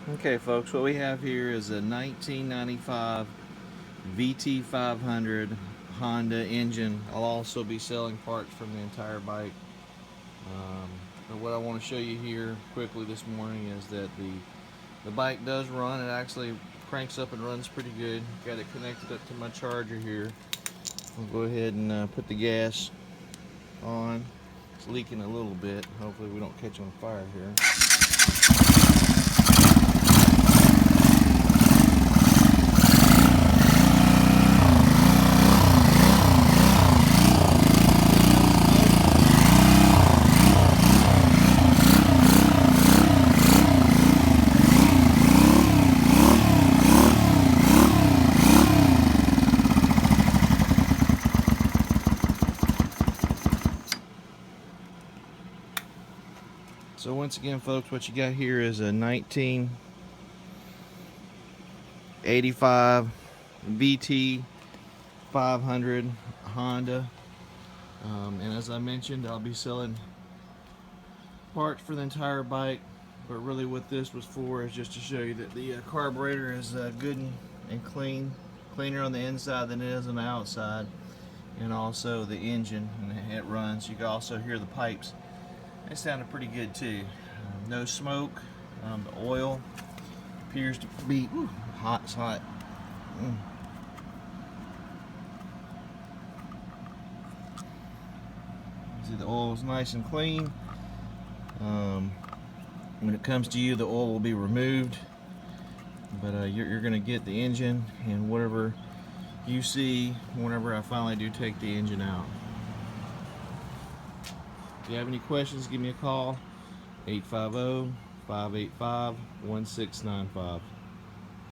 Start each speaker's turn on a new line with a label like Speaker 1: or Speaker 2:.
Speaker 1: Okay folks, what we have here is a 1995 VT500 Honda engine. I'll also be selling parts from the entire bike. But what I want to show you here quickly this morning is that the bike does run. It actually cranks up and runs pretty good. Got it connected up to my charger here. I'll go ahead and put the gas on. It's leaking a little bit. Hopefully we don't catch on fire here. So once again folks, what you got here is a 1985 VT 500 Honda, and as I mentioned, I'll be selling parts for the entire bike, but really what this was for is just to show you that the carburetor is good and cleaner on the inside than it is on the outside, and also the engine, and it runs. You can also hear the pipes. It sounded pretty good too. No smoke. The oil appears to be hot. It's hot. See, the oil is nice and clean. When it comes to you, the oil will be removed, but you're going to get the engine and whatever you see whenever I finally do take the engine out. If you have any questions, give me a call, 850-585-1695.